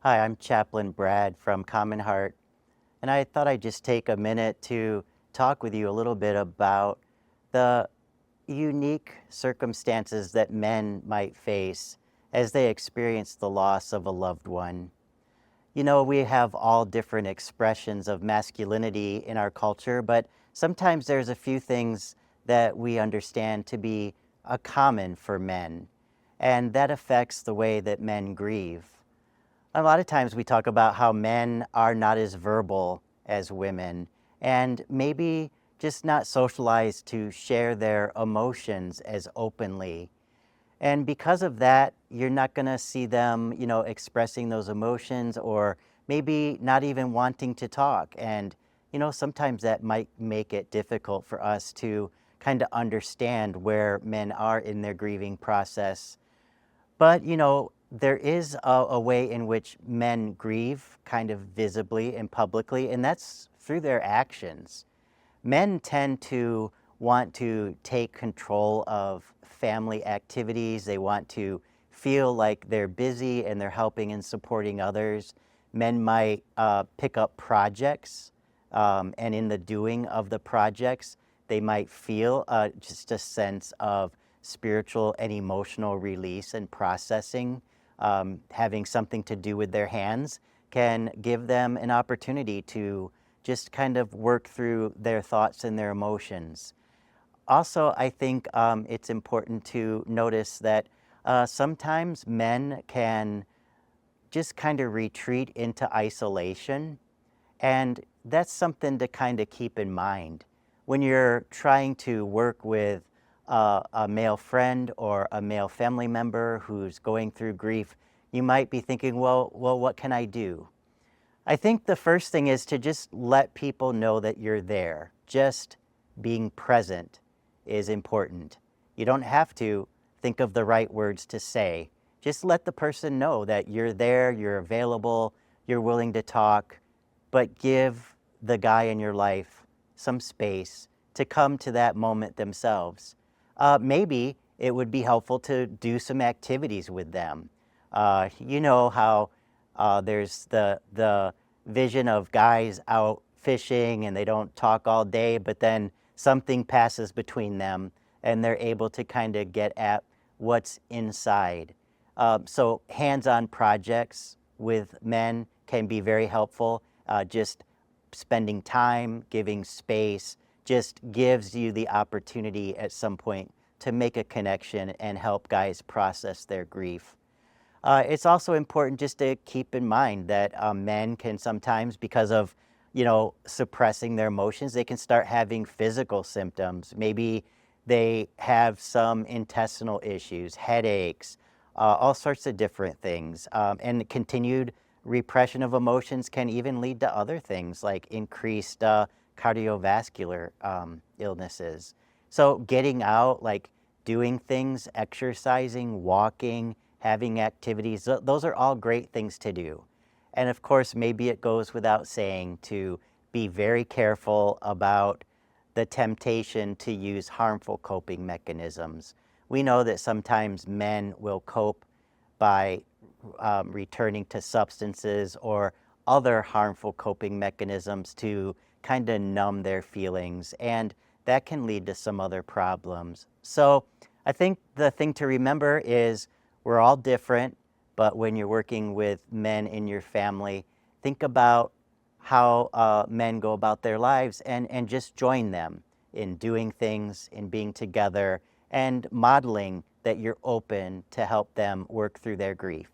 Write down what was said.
Hi, I'm Chaplain Brad from Commonheart, and I thought I'd just take a minute to talk with you a little bit about the unique circumstances that men might face as they experience the loss of a loved one. You know, we have all different expressions of masculinity in our culture, but sometimes there's a few things that we understand to be a common for men, and that affects the way that men grieve. A lot of times we talk about how men are not as verbal as women and maybe just not socialized to share their emotions as openly. And because of that, you're not going to see them, expressing those emotions or maybe not even wanting to talk. And, sometimes that might make it difficult for us to kind of understand where men are in their grieving process. But, there is a way in which men grieve kind of visibly and publicly, and that's through their actions. Men tend to want to take control of family activities. They want to feel like they're busy and they're helping and supporting others. Men might pick up projects, and in the doing of the projects, they might feel just a sense of spiritual and emotional release and processing. Having something to do with their hands can give them an opportunity to just kind of work through their thoughts and their emotions. Also, I think it's important to notice that sometimes men can just kind of retreat into isolation, and that's something to kind of keep in mind. When you're trying to work with a male friend or a male family member who's going through grief, you might be thinking, well, what can I do? I think the first thing is to just let people know that you're there. Just being present is important. You don't have to think of the right words to say. Just let the person know that you're there, you're available, you're willing to talk, but give the guy in your life some space to come to that moment themselves. Maybe it would be helpful to do some activities with them. You know how there's the vision of guys out fishing and they don't talk all day, but then something passes between them and they're able to kind of get at what's inside. So hands-on projects with men can be very helpful. Just spending time, giving space, just gives you the opportunity at some point to make a connection and help guys process their grief. It's also important just to keep in mind that men can sometimes, because of, suppressing their emotions, they can start having physical symptoms. Maybe they have some intestinal issues, headaches, all sorts of different things. And continued repression of emotions can even lead to other things like increased cardiovascular illnesses. So getting out, like doing things, exercising, walking, having activities, those are all great things to do. And of course, maybe it goes without saying to be very careful about the temptation to use harmful coping mechanisms. We know that sometimes men will cope by returning to substances or other harmful coping mechanisms to kind of numb their feelings, and that can lead to some other problems. So I think the thing to remember is we're all different, but when you're working with men in your family, think about how men go about their lives and just join them in doing things, in being together, and modeling that you're open to help them work through their grief.